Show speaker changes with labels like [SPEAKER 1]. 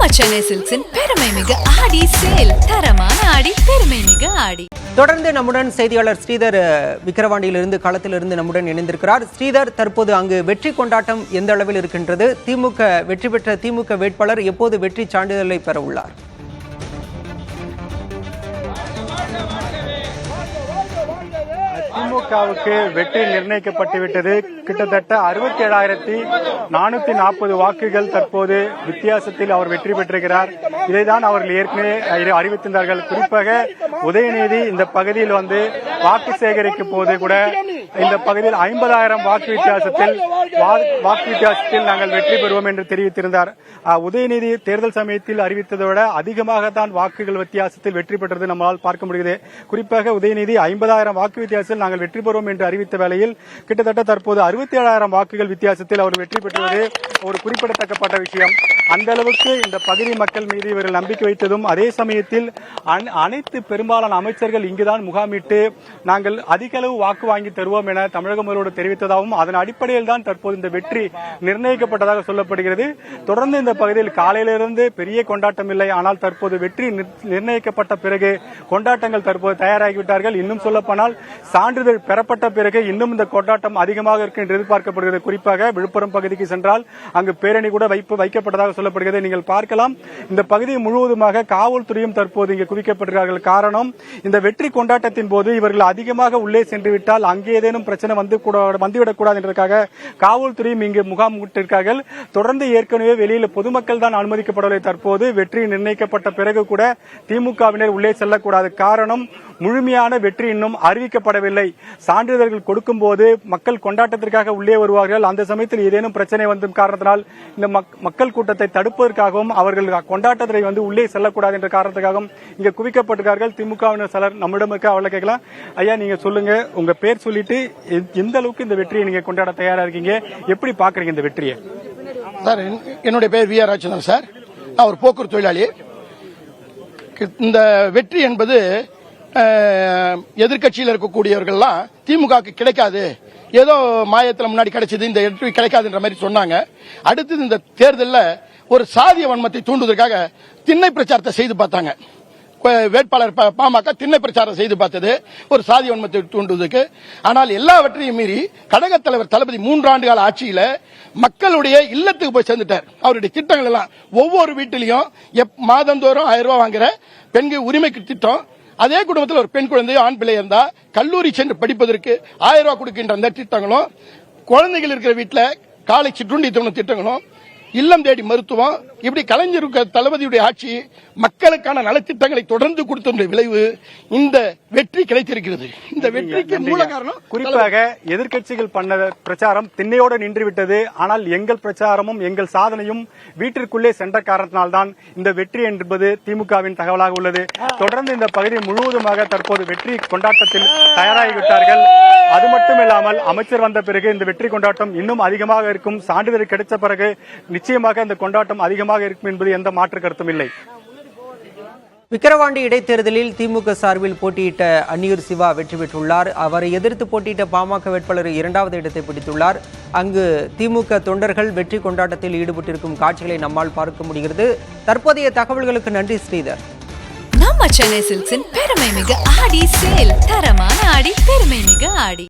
[SPEAKER 1] நம்ம சென்னை சில்க்ஸின் பெருமை மிகு ஆடி சேல். தரமான ஆடி, பெருமை மிகு ஆடி.
[SPEAKER 2] தொடர்ந்து நம்முடன் செய்தியாளர் ஸ்ரீதர் விக்கிரவாண்டியிலிருந்து களத்திலிருந்து நம்முடன் இணைந்திருக்கிறார். ஸ்ரீதர், தற்போது அங்கு வெற்றி கொண்டாட்டம் எந்த அளவில் இருக்கின்றது? வெற்றி பெற்ற திமுக வேட்பாளர் எப்போது வெற்றி சான்றிதழை பெற உள்ளார்?
[SPEAKER 3] திமுகவுக்கு வெற்றி நிர்ணயிக்கப்பட்டுவிட்டது. கிட்டத்தட்ட 67,440 வாக்குகள் தற்போது வித்தியாசத்தில் அவர் வெற்றி பெற்றிருக்கிறார். இதைதான் அவர்கள் ஏற்கனவே அறிவித்திருந்தார்கள். குறிப்பாக உதயநிதி இந்த பகுதியில் வாக்கு சேகரிக்கும் போது கூட இந்த பகுதியில் 50,000 வாக்கு வித்தியாசத்தில் நாங்கள் வெற்றி பெறுவோம் என்று தெரிவித்திருந்தார். உதயநிதி தேர்தல் சமயத்தில் அறிவித்ததை விட அதிகமாகத்தான் வாக்குகள் வித்தியாசத்தில் வெற்றி பெற்றது நம்மால் பார்க்க முடிகிறது. குறிப்பாக உதயநிதி 50,000 வாக்கு வித்தியாசத்தில் நாங்கள் வெற்றி பெறுவோம் என்று அறிவித்த வேளையில் கிட்டத்தட்ட தற்போது 67,000 வாக்குகள் வித்தியாசத்தில் அவர் வெற்றி பெற்றுவது ஒரு குறிப்பிடத்தக்கப்பட்ட விஷயம். அந்த அளவுக்கு இந்த பகுதி மக்கள் மீது இவர்கள் நம்பிக்கை வைத்ததும், அதே சமயத்தில் அனைத்து பெரும்பாலான அமைச்சர்கள் இங்குதான் முகாமிட்டு நாங்கள் அதிக அளவு வாக்கு வாங்கி தருவோம் என தமிழக முதல்வரோடு தெரிவித்ததாகவும், அதன் அடிப்படையில் தான் தற்போது இந்த வெற்றி நிர்ணயிக்கப்பட்டதாக சொல்லப்படுகிறது. தொடர்ந்து இந்த பகுதியில் காலையிலிருந்து பெரிய கொண்டாட்டம் இல்லை. ஆனால் தற்போது வெற்றி நிர்ணயிக்கப்பட்ட பிறகு கொண்டாட்டங்கள் தற்போது தயாராகிவிட்டார்கள். இன்னும் சொல்லப்போனால் சான்றிதழ் பெறப்பட்ட பிறகு இன்னும் இந்த கொண்டாட்டம் அதிகமாக இருக்கும் என்று எதிர்பார்க்கப்படுகிறது. குறிப்பாக விழுப்புரம் பகுதிக்கு சென்றால் அங்கு பேரணி கூட வைக்கப்பட்டதாக சொல்லப்படுகிறது. நீங்கள் பார்க்கலாம், இந்த பகுதி முழுவதுமாக காவல்துறையும் தற்போது இங்கே குவிக்கப்பட்டிருக்கிறார்கள். காரணம், இந்த வெற்றி கொண்டாட்டத்தின் போது இவர்கள் அதிகமாக உள்ளே சென்று விட்டால் அங்கே ஏதேனும் பிரச்சனை வந்துவிடக்கூடாது என்பதற்காக காவல்துறையும் இங்கு முகாமிட்டிருக்கிறார்கள். தொடர்ந்து ஏற்கனவே வெளியில் பொதுமக்கள் தான் அனுமதிக்கப்படவில்லை. தற்போது வெற்றி நிர்ணயிக்கப்பட்ட பிறகு கூட திமுகவினர் உள்ளே செல்லக்கூடாது. காரணம், முழுமையான வெற்றி இன்னும் அறிவிக்கப்படவில்லை. சான்றிதழ்கள் கொடுக்கும் போது மக்கள் கொண்டாட்டத்திற்காக உள்ளே வருவார்கள். அந்த சமயத்தில் ஏதேனும் பிரச்சனை வந்த காரணத்தினால் இந்த மக்கள் கூட்டத்தை தடுப்பதற்காகவும் அவர்கள் கொண்டாட்டத்தை உள்ளே செல்லக்கூடாது என்ற காரணத்துக்காகவும் இங்க குவிக்கப்பட்டிருக்கார்கள். திமுகவினர் சிலர் நம்மிடம் அவளை கேட்கலாம். ஐயா, நீங்க சொல்லுங்க, உங்க பேர் சொல்லிட்டு எந்த அளவுக்கு இந்த வெற்றியை நீங்க கொண்டாட தயாரா இருக்கீங்க? எப்படி பாக்குறீங்க இந்த வெற்றியை?
[SPEAKER 4] சார், என்னுடைய பேர் வி ஆர் ராஜச்சந்திரன் சார். நான் ஒரு போக்குவரத்து தொழிலாளி. இந்த வெற்றி என்பது எதிர்கட்சியில் இருக்கக்கூடியவர்கள்லாம் திமுகவுக்கு கிடைக்காது, ஏதோ மாயத்தில் முன்னாடி கிடைச்சது, இந்த வெற்றி கிடைக்காதுன்ற மாதிரி சொன்னாங்க. அடுத்தது இந்த தேர்தலில் ஒரு சாதிய வன்மத்தை தூண்டுவதற்காக திண்ணை பிரச்சாரத்தை செய்து பார்த்தாங்க. வேட்பாளர் பாமக திண்ணை பிரச்சாரம் செய்து பார்த்தது ஒரு சாதி வன்மத்தை தூண்டுவதற்கு. ஆனால் எல்லாவற்றையும் மீறி கழக தலைவர் தளபதி 3 ஆண்டுகால ஆட்சியில மக்களுடைய இல்லத்துக்கு போய் சேர்ந்துட்டார். அவருடைய திட்டங்கள் எல்லாம் ஒவ்வொரு வீட்டிலையும் மாதந்தோறும் 1000 ரூபாய் வாங்குற பெண்கள் உரிமைக்கு திட்டம், அதே குடும்பத்தில் ஒரு பெண் குழந்தை ஆண் பிள்ளை இருந்தா கல்லூரி சென்று படிப்பதற்கு 1000 ரூபாய் கொடுக்கின்ற அந்த திட்டங்களும், குழந்தைகள் இருக்கிற வீட்டில் காலை சிற்றுண்டி திட்டங்களும், இல்லம் தேடி மருத்துவம், இப்படி கலைஞர் தளபதியுடைய ஆட்சி மக்களுக்கான நலத்திட்டங்களை தொடர்ந்து கொடுத்த விளைவு இந்த வெற்றி கிடைத்திருக்கிறது. இந்த வெற்றிக்கு மூல காரணம்
[SPEAKER 3] குறிப்பாக எதிர்கட்சிகள் பண்ண பிரச்சாரம் திண்ணையோடு நின்றுவிட்டது. ஆனால் எங்கள் பிரச்சாரமும் எங்கள் சாதனையும் வீட்டிற்குள்ளே சென்ற காரணத்தினால்தான் இந்த வெற்றி என்பது திமுகவின் தகவலாக உள்ளது. தொடர்ந்து இந்த பகுதி முழுவதுமாக தற்போது வெற்றி கொண்டாட்டத்தில் தயாராகிவிட்டார்கள். அது மட்டுமில்லாமல் அமைச்சர் வந்த பிறகு இந்த வெற்றி கொண்டாட்டம் இன்னும் அதிகமாக இருக்கும். சான்றிதழ் கிடைத்த பிறகு நிச்சயமாக இந்த கொண்டாட்டம் அதிகமாக இருக்கும் என்பது எந்த மாற்று கருத்தும் இல்லை.
[SPEAKER 2] விக்கிரவாண்டி இடைத்தேர்தலில் திமுக சார்பில் போட்டியிட்ட அன்னியூர் சிவா வெற்றி பெற்றுள்ளார். அவரை எதிர்த்து போட்டியிட்ட பாமக வேட்பாளர் 2வது இடத்தை பிடித்துள்ளார். அங்கு திமுக தொண்டர்கள் வெற்றி கொண்டாட்டத்தில் ஈடுபட்டிருக்கும் காட்சிகளை நம்மால் பார்க்க முடிகிறது. தற்போதைய தகவல்களுக்கு நன்றி ஸ்ரீதர்.
[SPEAKER 1] நம்ம சென்னை சில்க்ஸின் பெருமை மிகு ஆடி சேல். தரமான ஆடி, பெருமை மிகு ஆடி.